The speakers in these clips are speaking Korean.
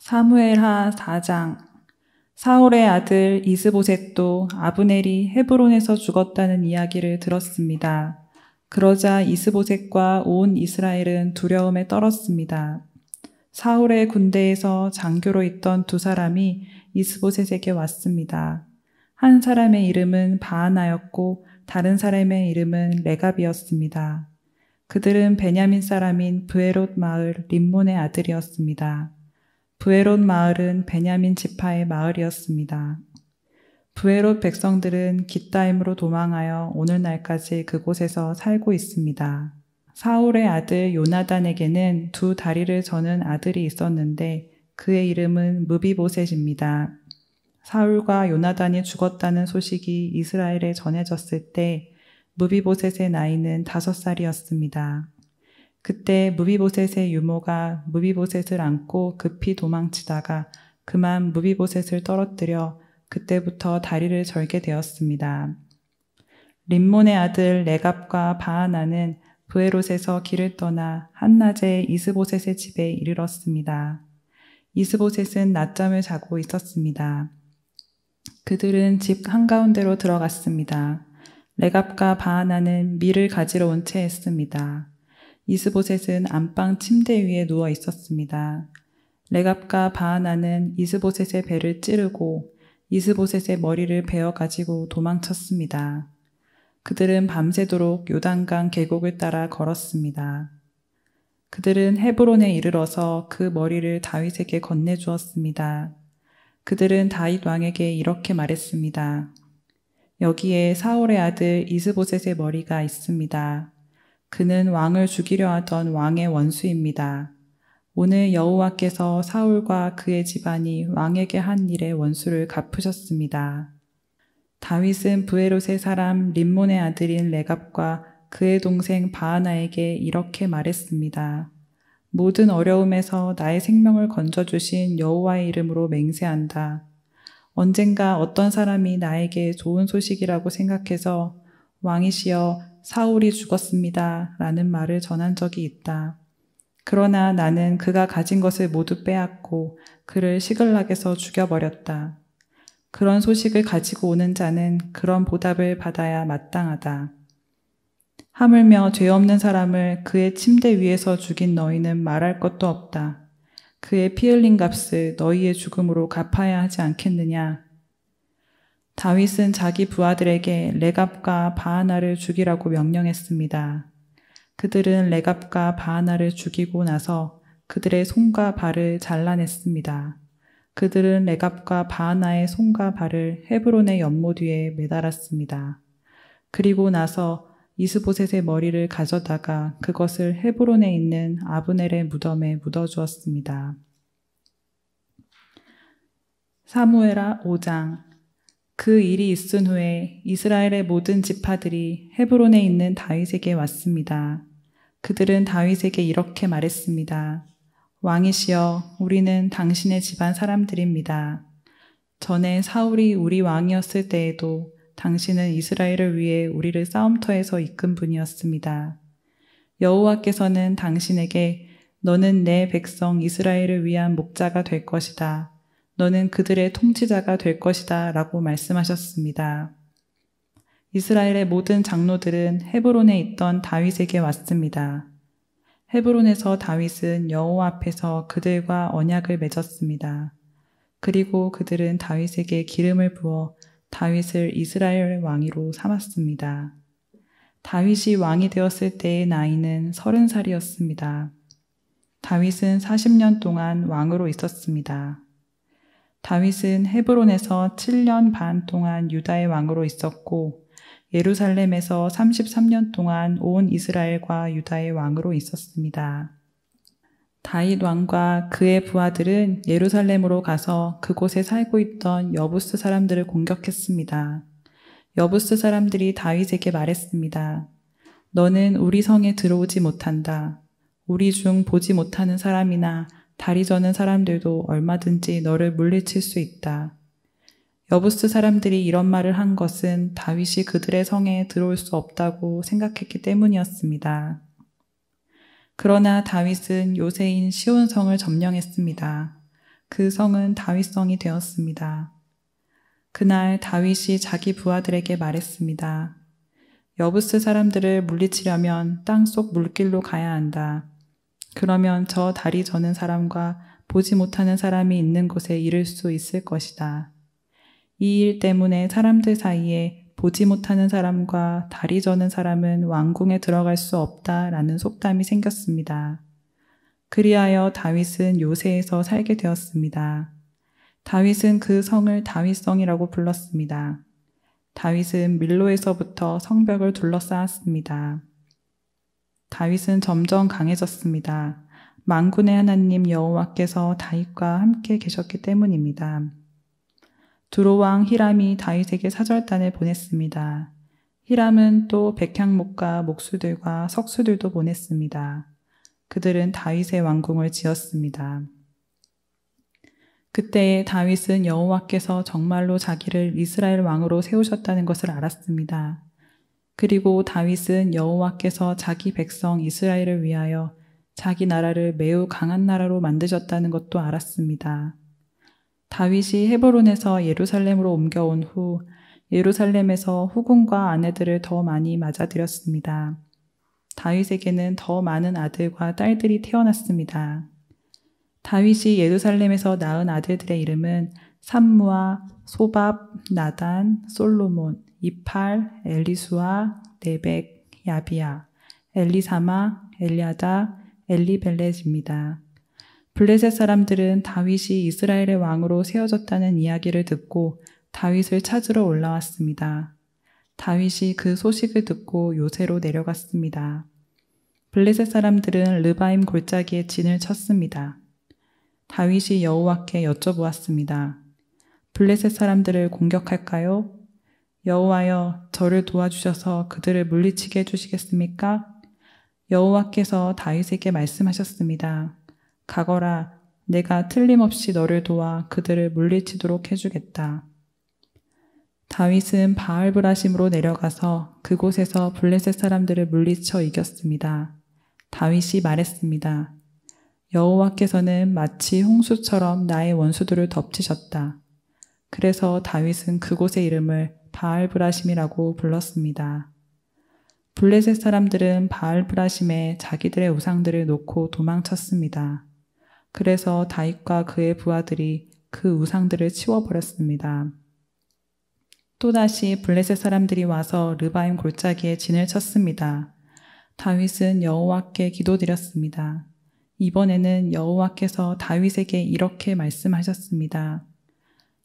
사무엘하 4장. 사울의 아들 이스보셋도 아브넬이 헤브론에서 죽었다는 이야기를 들었습니다. 그러자 이스보셋과 온 이스라엘은 두려움에 떨었습니다. 사울의 군대에서 장교로 있던 두 사람이 이스보셋에게 왔습니다. 한 사람의 이름은 바하나였고 다른 사람의 이름은 레갑이었습니다. 그들은 베냐민 사람인 브에롯 마을 림몬의 아들이었습니다. 브에롯 마을은 베냐민 지파의 마을이었습니다. 브에롯 백성들은 깃다임으로 도망하여 오늘날까지 그곳에서 살고 있습니다. 사울의 아들 요나단에게는 두 다리를 저는 아들이 있었는데 그의 이름은 무비보셋입니다. 사울과 요나단이 죽었다는 소식이 이스라엘에 전해졌을 때 무비보셋의 나이는 5살이었습니다. 그때 무비보셋의 유모가 무비보셋을 안고 급히 도망치다가 그만 무비보셋을 떨어뜨려 그때부터 다리를 절게 되었습니다. 림몬의 아들 레갑과 바하나는 브에롯에서 길을 떠나 한낮에 이스보셋의 집에 이르렀습니다. 이스보셋은 낮잠을 자고 있었습니다. 그들은 집 한가운데로 들어갔습니다. 레갑과 바하나는 밀을 가지러 온 채 했습니다. 이스보셋은 안방 침대 위에 누워 있었습니다. 레갑과 바하나는 이스보셋의 배를 찌르고 이스보셋의 머리를 베어 가지고 도망쳤습니다. 그들은 밤새도록 요단강 계곡을 따라 걸었습니다. 그들은 헤브론에 이르러서 그 머리를 다윗에게 건네주었습니다. 그들은 다윗 왕에게 이렇게 말했습니다. 여기에 사울의 아들 이스보셋의 머리가 있습니다. 그는 왕을 죽이려 하던 왕의 원수입니다. 오늘 여호와께서 사울과 그의 집안이 왕에게 한 일의 원수를 갚으셨습니다. 다윗은 브에롯의 사람 림몬의 아들인 레갑과 그의 동생 바하나에게 이렇게 말했습니다. 모든 어려움에서 나의 생명을 건져주신 여호와의 이름으로 맹세한다. 언젠가 어떤 사람이 나에게 좋은 소식이라고 생각해서 왕이시여 사울이 죽었습니다 라는 말을 전한 적이 있다. 그러나 나는 그가 가진 것을 모두 빼앗고 그를 시글락에서 죽여버렸다. 그런 소식을 가지고 오는 자는 그런 보답을 받아야 마땅하다. 하물며 죄 없는 사람을 그의 침대 위에서 죽인 너희는 말할 것도 없다. 그의 피 흘린 값을 너희의 죽음으로 갚아야 하지 않겠느냐. 다윗은 자기 부하들에게 레갑과 바하나를 죽이라고 명령했습니다. 그들은 레갑과 바하나를 죽이고 나서 그들의 손과 발을 잘라냈습니다. 그들은 레갑과 바하나의 손과 발을 헤브론의 연못 위에 매달았습니다. 그리고 나서 이스보셋의 머리를 가져다가 그것을 헤브론에 있는 아브넬의 무덤에 묻어주었습니다. 사무엘하 5장. 그 일이 있은 후에 이스라엘의 모든 지파들이 헤브론에 있는 다윗에게 왔습니다. 그들은 다윗에게 이렇게 말했습니다. 왕이시여, 우리는 당신의 집안 사람들입니다. 전에 사울이 우리 왕이었을 때에도 당신은 이스라엘을 위해 우리를 싸움터에서 이끈 분이었습니다. 여호와께서는 당신에게 너는 내 백성 이스라엘을 위한 목자가 될 것이다. 너는 그들의 통치자가 될 것이다 라고 말씀하셨습니다. 이스라엘의 모든 장로들은 헤브론에 있던 다윗에게 왔습니다. 헤브론에서 다윗은 여호와 앞에서 그들과 언약을 맺었습니다. 그리고 그들은 다윗에게 기름을 부어 다윗을 이스라엘 왕위로 삼았습니다. 다윗이 왕이 되었을 때의 나이는 30살이었습니다. 다윗은 40년 동안 왕으로 있었습니다. 다윗은 헤브론에서 7년 반 동안 유다의 왕으로 있었고 예루살렘에서 33년 동안 온 이스라엘과 유다의 왕으로 있었습니다. 다윗 왕과 그의 부하들은 예루살렘으로 가서 그곳에 살고 있던 여부스 사람들을 공격했습니다. 여부스 사람들이 다윗에게 말했습니다. 너는 우리 성에 들어오지 못한다. 우리 중 보지 못하는 사람이나 다리 저는 사람들도 얼마든지 너를 물리칠 수 있다. 여부스 사람들이 이런 말을 한 것은 다윗이 그들의 성에 들어올 수 없다고 생각했기 때문이었습니다. 그러나 다윗은 요새인 시온성을 점령했습니다. 그 성은 다윗성이 되었습니다. 그날 다윗이 자기 부하들에게 말했습니다. 여부스 사람들을 물리치려면 땅속 물길로 가야 한다. 그러면 저 다리 저는 사람과 보지 못하는 사람이 있는 곳에 이를 수 있을 것이다. 이 일 때문에 사람들 사이에 보지 못하는 사람과 다리 저는 사람은 왕궁에 들어갈 수 없다라는 속담이 생겼습니다. 그리하여 다윗은 요새에서 살게 되었습니다. 다윗은 그 성을 다윗성이라고 불렀습니다. 다윗은 밀로에서부터 성벽을 둘러싸았습니다. 다윗은 점점 강해졌습니다. 만군의 하나님 여호와께서 다윗과 함께 계셨기 때문입니다. 두로왕 히람이 다윗에게 사절단을 보냈습니다. 히람은 또 백향목과 목수들과 석수들도 보냈습니다. 그들은 다윗의 왕궁을 지었습니다. 그때에 다윗은 여호와께서 정말로 자기를 이스라엘 왕으로 세우셨다는 것을 알았습니다. 그리고 다윗은 여호와께서 자기 백성 이스라엘을 위하여 자기 나라를 매우 강한 나라로 만드셨다는 것도 알았습니다. 다윗이 헤브론에서 예루살렘으로 옮겨온 후 예루살렘에서 후궁과 아내들을 더 많이 맞아들였습니다. 다윗에게는 더 많은 아들과 딸들이 태어났습니다. 다윗이 예루살렘에서 낳은 아들들의 이름은 삼무아, 소밥, 나단, 솔로몬, 이팔, 엘리수아, 네벡, 야비야, 엘리사마, 엘리아다, 엘리벨렛입니다. 블레셋 사람들은 다윗이 이스라엘의 왕으로 세워졌다는 이야기를 듣고 다윗을 찾으러 올라왔습니다. 다윗이 그 소식을 듣고 요새로 내려갔습니다. 블레셋 사람들은 르바임 골짜기에 진을 쳤습니다. 다윗이 여호와께 여쭤보았습니다. 블레셋 사람들을 공격할까요? 여호와여, 저를 도와주셔서 그들을 물리치게 해주시겠습니까? 여호와께서 다윗에게 말씀하셨습니다. 가거라, 내가 틀림없이 너를 도와 그들을 물리치도록 해주겠다. 다윗은 바알브라심으로 내려가서 그곳에서 블레셋 사람들을 물리쳐 이겼습니다. 다윗이 말했습니다. 여호와께서는 마치 홍수처럼 나의 원수들을 덮치셨다. 그래서 다윗은 그곳의 이름을 바알브라심이라고 불렀습니다. 블레셋 사람들은 바알브라심에 자기들의 우상들을 놓고 도망쳤습니다. 그래서 다윗과 그의 부하들이 그 우상들을 치워버렸습니다. 또다시 블레셋 사람들이 와서 르바임 골짜기에 진을 쳤습니다. 다윗은 여호와께 기도드렸습니다. 이번에는 여호와께서 다윗에게 이렇게 말씀하셨습니다.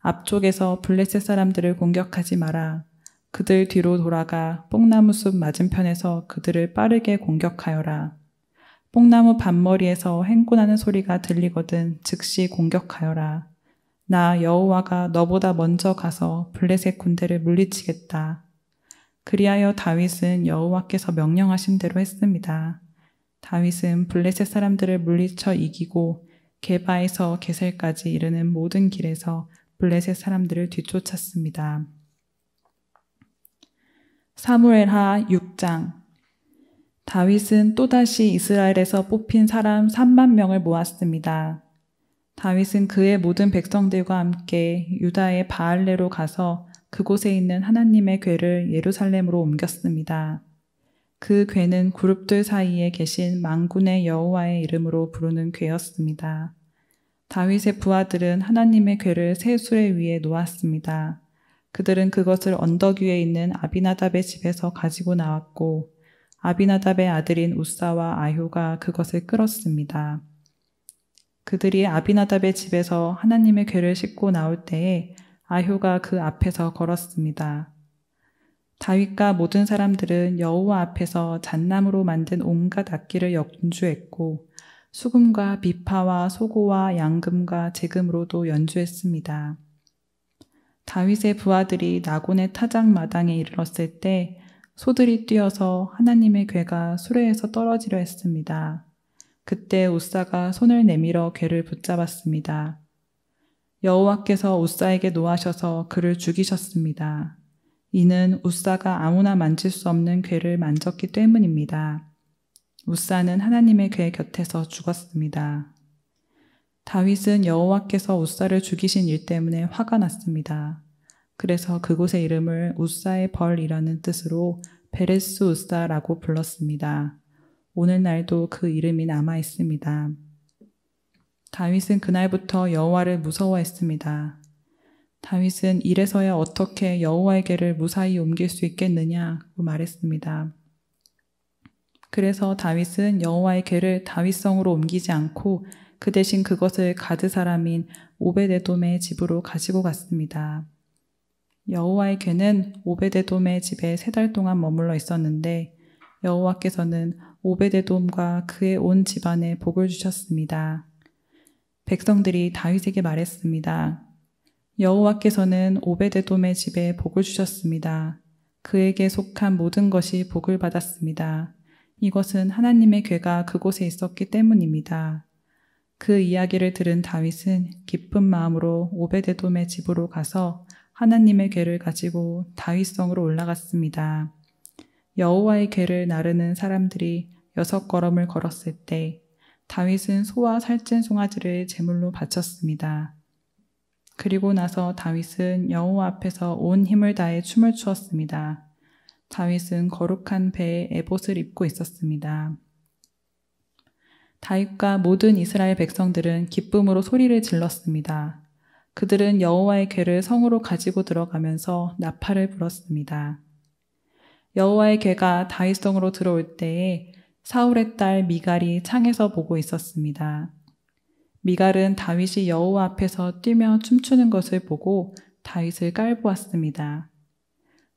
앞쪽에서 블레셋 사람들을 공격하지 마라. 그들 뒤로 돌아가 뽕나무 숲 맞은편에서 그들을 빠르게 공격하여라. 뽕나무 밭머리에서 횡군하는 소리가 들리거든 즉시 공격하여라. 나 여호와가 너보다 먼저 가서 블레셋 군대를 물리치겠다. 그리하여 다윗은 여호와께서 명령하신 대로 했습니다. 다윗은 블레셋 사람들을 물리쳐 이기고 게바에서 게셀까지 이르는 모든 길에서 블레셋 사람들을 뒤쫓았습니다. 사무엘하 6장. 다윗은 또다시 이스라엘에서 뽑힌 사람 3만 명을 모았습니다. 다윗은 그의 모든 백성들과 함께 유다의 바알레로 가서 그곳에 있는 하나님의 궤를 예루살렘으로 옮겼습니다. 그 궤는 그룹들 사이에 계신 만군의 여호와의 이름으로 부르는 궤였습니다. 다윗의 부하들은 하나님의 궤를 새 수레 위에 놓았습니다. 그들은 그것을 언덕 위에 있는 아비나답의 집에서 가지고 나왔고 아비나답의 아들인 우사와 아효가 그것을 끌었습니다. 그들이 아비나답의 집에서 하나님의 궤를 싣고 나올 때에 아효가 그 앞에서 걸었습니다. 다윗과 모든 사람들은 여호와 앞에서 잣나무로 만든 온갖 악기를 연주했고 수금과 비파와 소고와 양금과 제금으로도 연주했습니다. 다윗의 부하들이 나곤의 타작 마당에 이르렀을 때 소들이 뛰어서 하나님의 궤가 수레에서 떨어지려 했습니다. 그때 우사가 손을 내밀어 궤를 붙잡았습니다. 여호와께서 우사에게 노하셔서 그를 죽이셨습니다. 이는 우사가 아무나 만질 수 없는 궤를 만졌기 때문입니다. 우사는 하나님의 궤 곁에서 죽었습니다. 다윗은 여호와께서 웃사를 죽이신 일 때문에 화가 났습니다. 그래서 그곳의 이름을 웃사의 벌이라는 뜻으로 베레스 웃사라고 불렀습니다. 오늘날도 그 이름이 남아 있습니다. 다윗은 그날부터 여호와를 무서워했습니다. 다윗은 이래서야 어떻게 여호와의 궤를 무사히 옮길 수 있겠느냐고 말했습니다. 그래서 다윗은 여호와의 궤를 다윗성으로 옮기지 않고 그 대신 그것을 가드 사람인 오베데돔의 집으로 가지고 갔습니다. 여호와의 궤는 오베데돔의 집에 3달 동안 머물러 있었는데 여호와께서는 오베데돔과 그의 온 집안에 복을 주셨습니다. 백성들이 다윗에게 말했습니다. 여호와께서는 오베데돔의 집에 복을 주셨습니다. 그에게 속한 모든 것이 복을 받았습니다. 이것은 하나님의 궤가 그곳에 있었기 때문입니다. 그 이야기를 들은 다윗은 기쁜 마음으로 오베데돔의 집으로 가서 하나님의 궤를 가지고 다윗성으로 올라갔습니다. 여호와의 궤를 나르는 사람들이 6걸음을 걸었을 때 다윗은 소와 살찐 송아지를 제물로 바쳤습니다. 그리고 나서 다윗은 여호와 앞에서 온 힘을 다해 춤을 추었습니다. 다윗은 거룩한 배에 에봇을 입고 있었습니다. 다윗과 모든 이스라엘 백성들은 기쁨으로 소리를 질렀습니다. 그들은 여호와의 궤를 성으로 가지고 들어가면서 나팔을 불었습니다. 여호와의 궤가 다윗성으로 들어올 때에 사울의 딸 미갈이 창에서 보고 있었습니다. 미갈은 다윗이 여호와 앞에서 뛰며 춤추는 것을 보고 다윗을 깔보았습니다.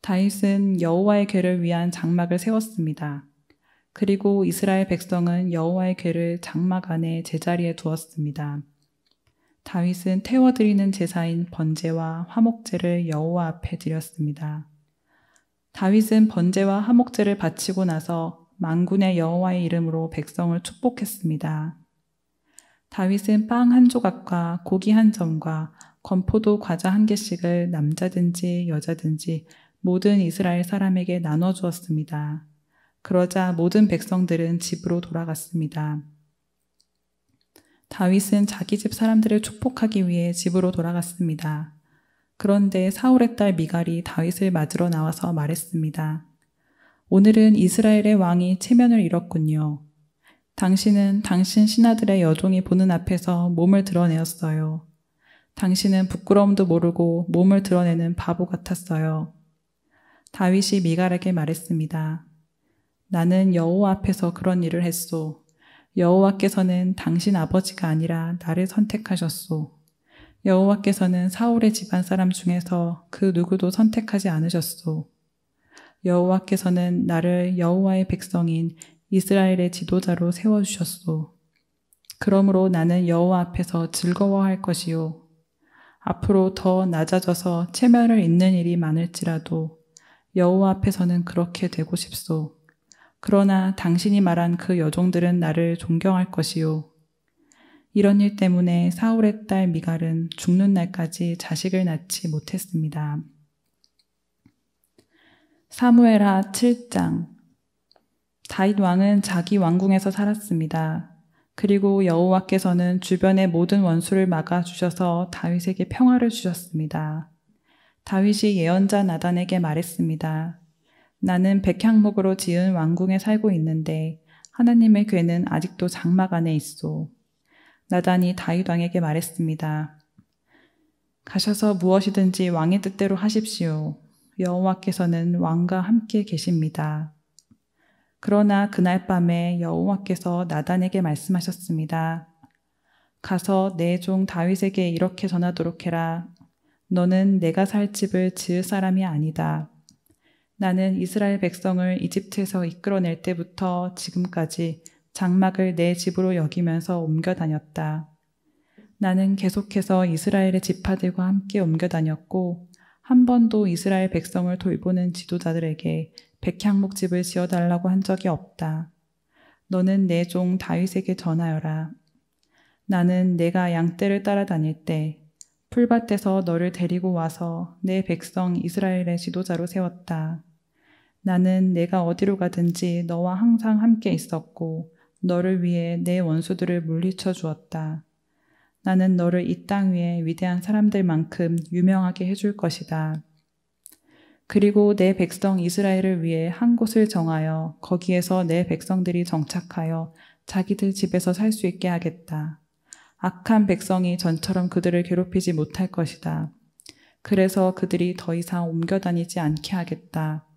다윗은 여호와의 궤를 위한 장막을 세웠습니다. 그리고 이스라엘 백성은 여호와의 궤를 장막 안에 제자리에 두었습니다. 다윗은 태워드리는 제사인 번제와 화목제를 여호와 앞에 드렸습니다. 다윗은 번제와 화목제를 바치고 나서 만군의 여호와의 이름으로 백성을 축복했습니다. 다윗은 빵 1조각과 고기 1점과 건포도 과자 1개씩을 남자든지 여자든지 모든 이스라엘 사람에게 나눠주었습니다. 그러자 모든 백성들은 집으로 돌아갔습니다. 다윗은 자기 집 사람들을 축복하기 위해 집으로 돌아갔습니다. 그런데 사울의 딸 미갈이 다윗을 맞으러 나와서 말했습니다. 오늘은 이스라엘의 왕이 체면을 잃었군요. 당신은 당신 신하들의 여종이 보는 앞에서 몸을 드러내었어요. 당신은 부끄러움도 모르고 몸을 드러내는 바보 같았어요. 다윗이 미갈에게 말했습니다. 나는 여호와 앞에서 그런 일을 했소. 여호와께서는 당신 아버지가 아니라 나를 선택하셨소. 여호와께서는 사울의 집안 사람 중에서 그 누구도 선택하지 않으셨소. 여호와께서는 나를 여호와의 백성인 이스라엘의 지도자로 세워주셨소. 그러므로 나는 여호와 앞에서 즐거워할 것이요. 앞으로 더 낮아져서 체면을 잇는 일이 많을지라도 여호와 앞에서는 그렇게 되고 싶소. 그러나 당신이 말한 그 여종들은 나를 존경할 것이요. 이런 일 때문에 사울의 딸 미갈은 죽는 날까지 자식을 낳지 못했습니다. 사무엘하 7장. 다윗 왕은 자기 왕궁에서 살았습니다. 그리고 여호와께서는 주변의 모든 원수를 막아주셔서 다윗에게 평화를 주셨습니다. 다윗이 예언자 나단에게 말했습니다. 나는 백향목으로 지은 왕궁에 살고 있는데 하나님의 궤는 아직도 장막 안에 있소. 나단이 다윗 왕에게 말했습니다. 가셔서 무엇이든지 왕의 뜻대로 하십시오. 여호와께서는 왕과 함께 계십니다. 그러나 그날 밤에 여호와께서 나단에게 말씀하셨습니다. 가서 내 종 다윗에게 이렇게 전하도록 해라. 너는 내가 살 집을 지을 사람이 아니다. 나는 이스라엘 백성을 이집트에서 이끌어낼 때부터 지금까지 장막을 내 집으로 여기면서 옮겨 다녔다. 나는 계속해서 이스라엘의 지파들과 함께 옮겨 다녔고 한 번도 이스라엘 백성을 돌보는 지도자들에게 백향목집을 지어달라고 한 적이 없다. 너는 내 종 다윗에게 전하여라. 나는 내가 양떼를 따라다닐 때 풀밭에서 너를 데리고 와서 내 백성 이스라엘의 지도자로 세웠다. 나는 내가 어디로 가든지 너와 항상 함께 있었고 너를 위해 내 원수들을 물리쳐 주었다. 나는 너를 이 땅 위에 위대한 사람들만큼 유명하게 해줄 것이다. 그리고 내 백성 이스라엘을 위해 한 곳을 정하여 거기에서 내 백성들이 정착하여 자기들 집에서 살 수 있게 하겠다. 악한 백성이 전처럼 그들을 괴롭히지 못할 것이다. 그래서 그들이 더 이상 옮겨 다니지 않게 하겠다.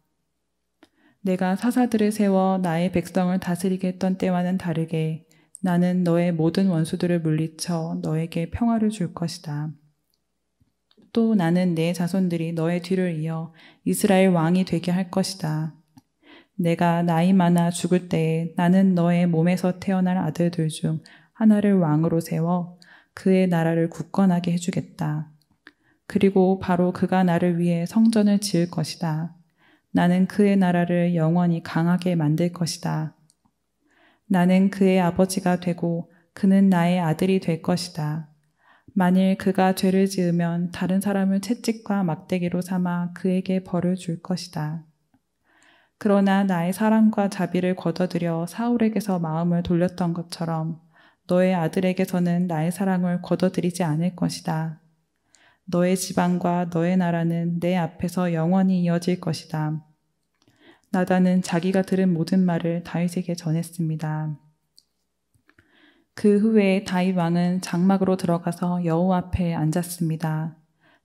내가 사사들을 세워 나의 백성을 다스리게 했던 때와는 다르게 나는 너의 모든 원수들을 물리쳐 너에게 평화를 줄 것이다. 또 나는 내 자손들이 너의 뒤를 이어 이스라엘 왕이 되게 할 것이다. 내가 나이 많아 죽을 때에 나는 너의 몸에서 태어날 아들들 중 하나를 왕으로 세워 그의 나라를 굳건하게 해주겠다. 그리고 바로 그가 나를 위해 성전을 지을 것이다. 나는 그의 나라를 영원히 강하게 만들 것이다. 나는 그의 아버지가 되고 그는 나의 아들이 될 것이다. 만일 그가 죄를 지으면 다른 사람을 채찍과 막대기로 삼아 그에게 벌을 줄 것이다. 그러나 나의 사랑과 자비를 거둬들여 사울에게서 마음을 돌렸던 것처럼 너의 아들에게서는 나의 사랑을 거둬들이지 않을 것이다. 너의 지방과 너의 나라는 내 앞에서 영원히 이어질 것이다. 나단은 자기가 들은 모든 말을 다윗에게 전했습니다. 그 후에 다윗 왕은 장막으로 들어가서 여호와 앞에 앉았습니다.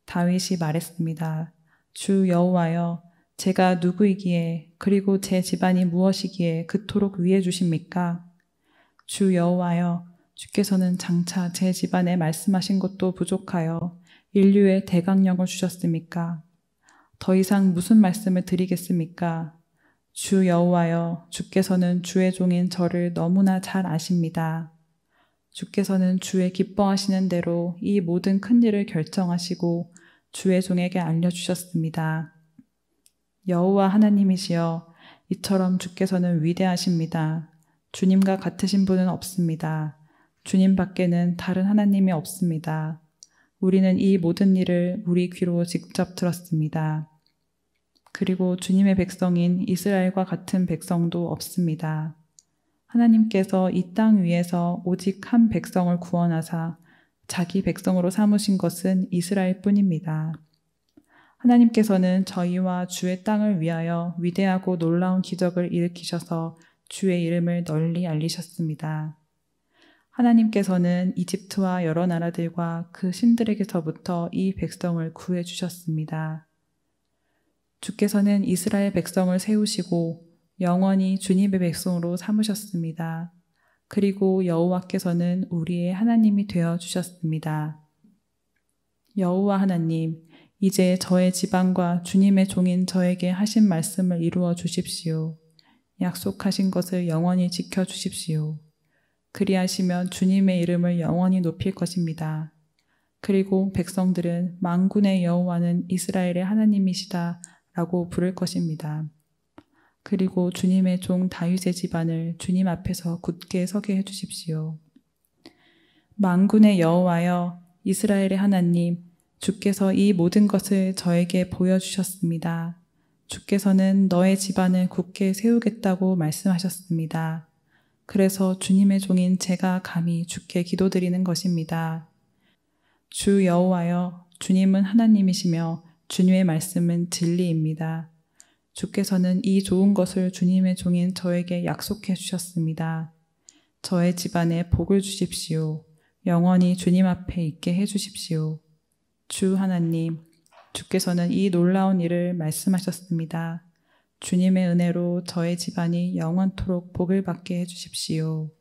다윗이 말했습니다. 주 여호와여, 제가 누구이기에 그리고 제 집안이 무엇이기에 그토록 위해 주십니까? 주 여호와여, 주께서는 장차 제 집안에 말씀하신 것도 부족하여 인류의 대강령을 주셨습니까? 더 이상 무슨 말씀을 드리겠습니까? 주 여호와여, 주께서는 주의 종인 저를 너무나 잘 아십니다. 주께서는 주의 기뻐하시는 대로 이 모든 큰 일을 결정하시고 주의 종에게 알려주셨습니다. 여호와 하나님이시여, 이처럼 주께서는 위대하십니다. 주님과 같으신 분은 없습니다. 주님 밖에는 다른 하나님이 없습니다. 우리는 이 모든 일을 우리 귀로 직접 들었습니다. 그리고 주님의 백성인 이스라엘과 같은 백성도 없습니다. 하나님께서 이 땅 위에서 오직 한 백성을 구원하사 자기 백성으로 삼으신 것은 이스라엘 뿐입니다. 하나님께서는 저희와 주의 땅을 위하여 위대하고 놀라운 기적을 일으키셔서 주의 이름을 널리 알리셨습니다. 하나님께서는 이집트와 여러 나라들과 그 신들에게서부터 이 백성을 구해 주셨습니다. 주께서는 이스라엘 백성을 세우시고 영원히 주님의 백성으로 삼으셨습니다. 그리고 여호와께서는 우리의 하나님이 되어 주셨습니다. 여호와 하나님, 이제 저의 지방과 주님의 종인 저에게 하신 말씀을 이루어 주십시오. 약속하신 것을 영원히 지켜 주십시오. 그리하시면 주님의 이름을 영원히 높일 것입니다. 그리고 백성들은 만군의 여호와는 이스라엘의 하나님이시다 라고 부를 것입니다. 그리고 주님의 종 다윗의 집안을 주님 앞에서 굳게 서게 해주십시오. 만군의 여호와여, 이스라엘의 하나님, 주께서 이 모든 것을 저에게 보여주셨습니다. 주께서는 너의 집안을 굳게 세우겠다고 말씀하셨습니다. 그래서 주님의 종인 제가 감히 주께 기도드리는 것입니다. 주 여호와여, 주님은 하나님이시며 주님의 말씀은 진리입니다. 주께서는 이 좋은 것을 주님의 종인 저에게 약속해 주셨습니다. 저의 집안에 복을 주십시오. 영원히 주님 앞에 있게 해 주십시오. 주 하나님, 주께서는 이 놀라운 일을 말씀하셨습니다. 주님의 은혜로 저의 집안이 영원토록 복을 받게 해 주십시오.